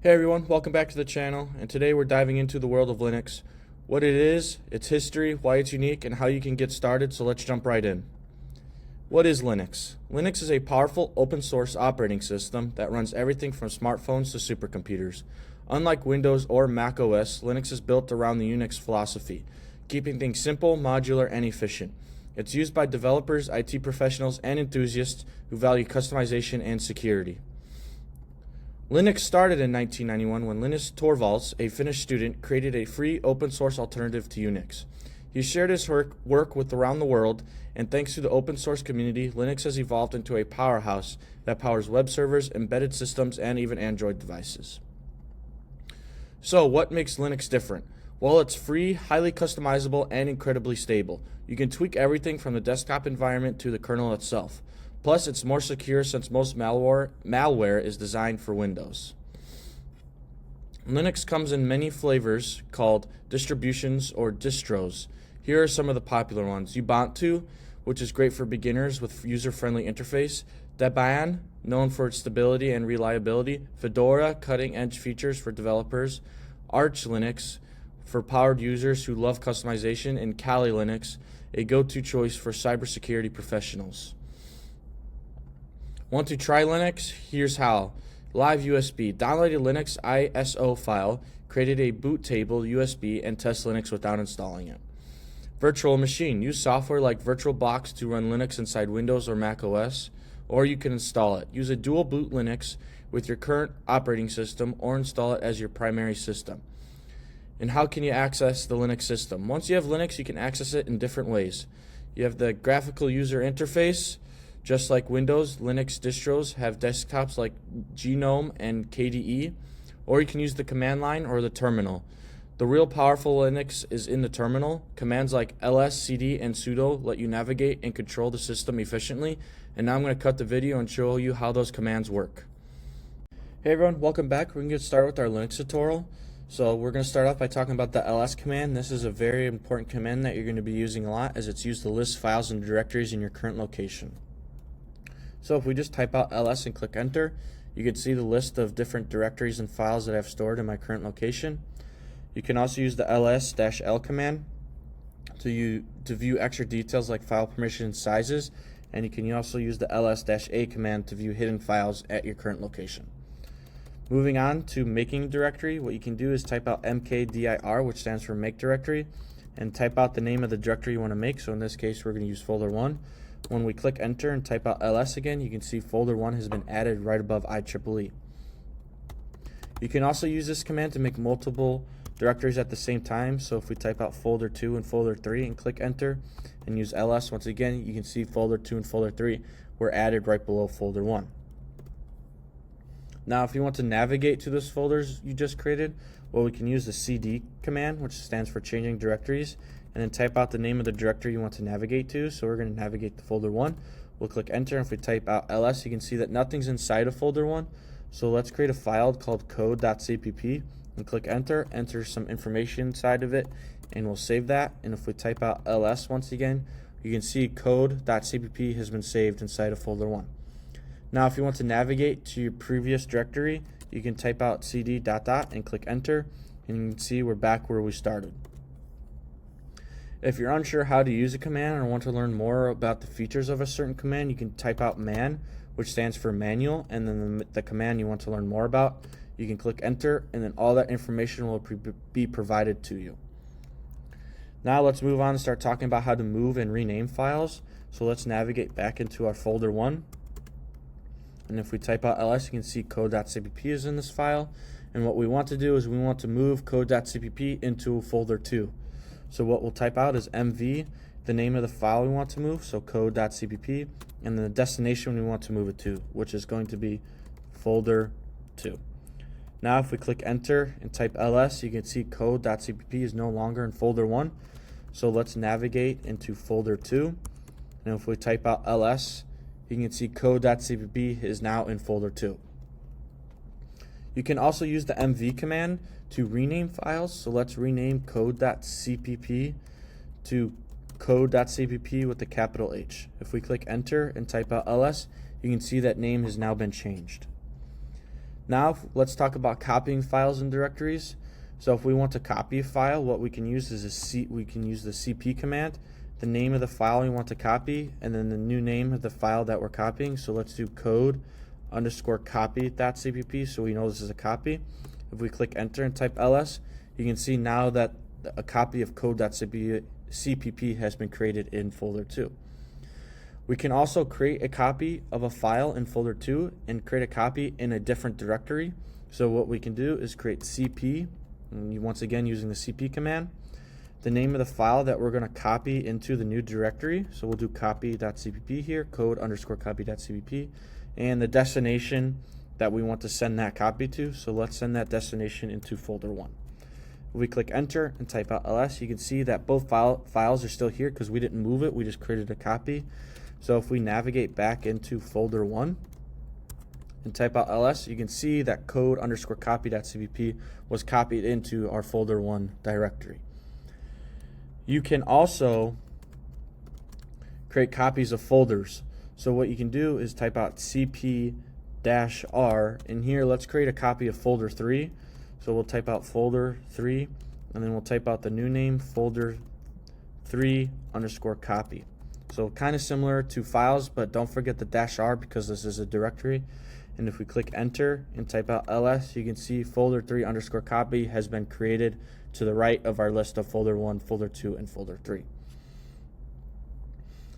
Hey everyone, welcome back to the channel, and today we're diving into the world of Linux, what it is, its history, why it's unique, and how you can get started, so let's jump right in. What is Linux? Linux is a powerful open source operating system that runs everything from smartphones to supercomputers. Unlike Windows or Mac OS, Linux is built around the Unix philosophy, keeping things simple, modular, and efficient. It's used by developers, IT professionals, and enthusiasts who value customization and security. Linux started in 1991 when Linus Torvalds, a Finnish student, created a free open-source alternative to Unix. He shared his work with around the world, and thanks to the open-source community, Linux has evolved into a powerhouse that powers web servers, embedded systems, and even Android devices. So, what makes Linux different? Well, it's free, highly customizable, and incredibly stable. You can tweak everything from the desktop environment to the kernel itself. Plus, it's more secure since most malware is designed for Windows. Linux comes in many flavors called distributions or distros. Here are some of the popular ones. Ubuntu, which is great for beginners with user-friendly interface. Debian, known for its stability and reliability. Fedora, cutting-edge features for developers. Arch Linux, for powered users who love customization. And Kali Linux, a go-to choice for cybersecurity professionals. Want to try Linux? Here's how. Live USB. Download a Linux ISO file, created a boot table USB, and test Linux without installing it. Virtual machine. Use software like VirtualBox to run Linux inside Windows or Mac OS, or you can install it. Use a dual boot Linux with your current operating system, or install it as your primary system. And how can you access the Linux system? Once you have Linux, you can access it in different ways. You have the graphical user interface. Just like Windows, Linux distros have desktops like GNOME and KDE, or you can use the command line or the terminal. The real powerful Linux is in the terminal. Commands like ls, cd, and sudo let you navigate and control the system efficiently, and now I'm going to cut the video and show you how those commands work. Hey everyone, welcome back. We're going to get started with our Linux tutorial. So we're going to start off by talking about the ls command. This is a very important command that you're going to be using a lot, as it's used to list files and directories in your current location. So if we just type out ls and click enter, you can see the list of different directories and files that I've stored in my current location. You can also use the ls-l command to view extra details like file permission and sizes, and you can also use the ls-a command to view hidden files at your current location. Moving on to making a directory, what you can do is type out mkdir, which stands for make directory, and type out the name of the directory you want to make. So in this case, we're going to use folder 1. When we click enter and type out ls again, you can see folder 1 has been added right above IEEE. You can also use this command to make multiple directories at the same time. So if we type out folder 2 and folder 3 and click enter and use ls, once again, you can see folder 2 and folder 3 were added right below folder 1. Now if you want to navigate to those folders you just created, well, we can use the cd command, which stands for changing directories, and then type out the name of the directory you want to navigate to. So we're going to navigate to folder 1. We'll click enter, and if we type out ls, you can see that nothing's inside of folder 1. So let's create a file called code.cpp and click enter, enter some information inside of it, and we'll save that. And if we type out ls once again, you can see code.cpp has been saved inside of folder 1. Now if you want to navigate to your previous directory, you can type out cd ... and click enter, and you can see we're back where we started. If you're unsure how to use a command or want to learn more about the features of a certain command, you can type out man, which stands for manual, and then the command you want to learn more about. You can click enter, and then all that information will be provided to you. Now let's move on and start talking about how to move and rename files. So let's navigate back into our folder 1. And if we type out ls, you can see code.cpp is in this file. And what we want to do is we want to move code.cpp into folder 2. So what we'll type out is mv, the name of the file we want to move, so code.cpp, and then the destination we want to move it to, which is going to be folder 2. Now if we click enter and type ls, you can see code.cpp is no longer in folder 1. So let's navigate into folder 2. And if we type out ls, you can see code.cpp is now in folder 2. You can also use the mv command to rename files. So let's rename code.cpp to code.cpp with the capital H. If we click enter and type out ls, you can see that name has now been changed. Now let's talk about copying files and directories. So if we want to copy a file, what we can use is we can use the cp command, the name of the file we want to copy, and then the new name of the file that we're copying. So let's do code_copy.cpp so we know this is a copy. If we click enter and type ls, you can see now that a copy of code.cpp has been created in folder 2. We can also create a copy of a file in folder 2 and create a copy in a different directory. So what we can do is create cp, and once again using the cp command, the name of the file that we're going to copy into the new directory. So we'll do copy.cpp here, code_copy.cpp, and the destination that we want to send that copy to. So let's send that destination into folder 1. If we click enter and type out ls, you can see that both files are still here because we didn't move it, we just created a copy. So if we navigate back into folder 1 and type out ls, you can see that code_copy.cpp was copied into our folder 1 directory. You can also create copies of folders. So what you can do is type out cp-r, and here let's create a copy of folder 3. So we'll type out folder 3, and then we'll type out the new name, folder 3_copy. So kind of similar to files, but don't forget the -r because this is a directory. And if we click enter and type out ls, you can see folder 3_copy has been created to the right of our list of folder 1, folder 2, and folder 3.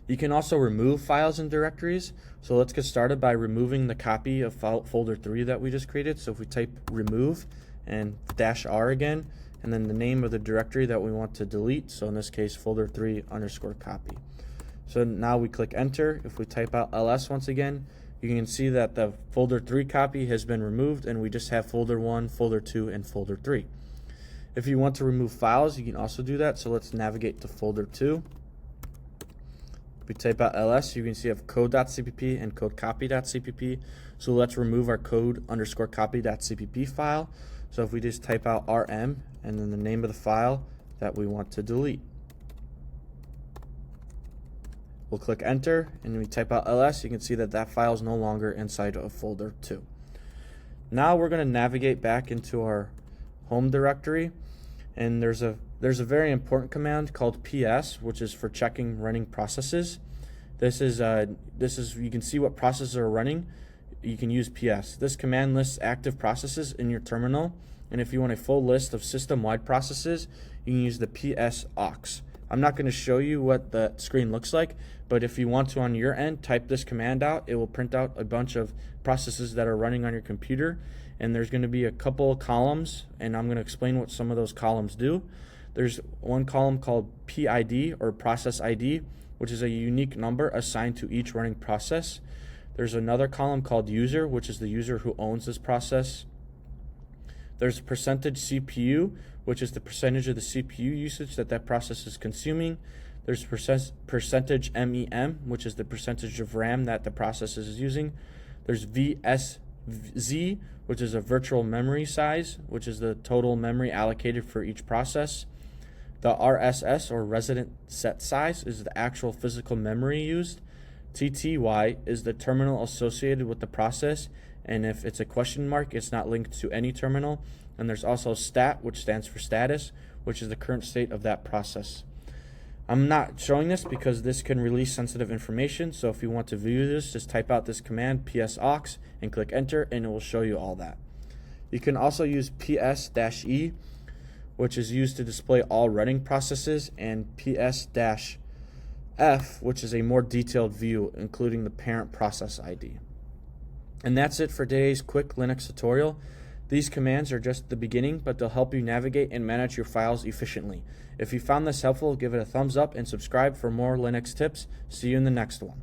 You can also remove files and directories. So let's get started by removing the copy of folder 3 that we just created. So if we type remove and -r again, and then the name of the directory that we want to delete, so in this case folder 3_copy. So now we click enter. If we type out ls once again, you can see that the folder 3 copy has been removed and we just have folder 1, folder 2, and folder 3. If you want to remove files, you can also do that. So let's navigate to folder 2. If we type out ls, you can see I have code.cpp and code_copy.cpp. So let's remove our code_copy.cpp file. So if we just type out rm and then the name of the file that we want to delete. We'll click enter, and when we type out ls, you can see that that file is no longer inside of folder 2. Now we're going to navigate back into our home directory, and there's a very important command called ps, which is for checking running processes. This is you can see what processes are running. You can use ps. This command lists active processes in your terminal, and if you want a full list of system-wide processes, you can use the ps aux. I'm not going to show you what the screen looks like, but if you want to on your end, type this command out. It will print out a bunch of processes that are running on your computer, and there's going to be a couple of columns, and I'm going to explain what some of those columns do. There's one column called PID, or process ID, which is a unique number assigned to each running process. There's another column called user, which is the user who owns this process. There's percentage CPU, which is the percentage of the CPU usage that process is consuming. There's percentage MEM, which is the percentage of RAM that the process is using. There's VSZ, which is a virtual memory size, which is the total memory allocated for each process. The RSS, or resident set size, is the actual physical memory used. TTY is the terminal associated with the process, and if it's a question mark, it's not linked to any terminal. And there's also stat, which stands for status, which is the current state of that process. I'm not showing this because this can release sensitive information, so if you want to view this, just type out this command ps aux and click enter, and it will show you all that. You can also use ps-e, which is used to display all running processes, and ps-f, which is a more detailed view, including the parent process ID. And that's it for today's quick Linux tutorial. These commands are just the beginning, but they'll help you navigate and manage your files efficiently. If you found this helpful, give it a thumbs up and subscribe for more Linux tips. See you in the next one.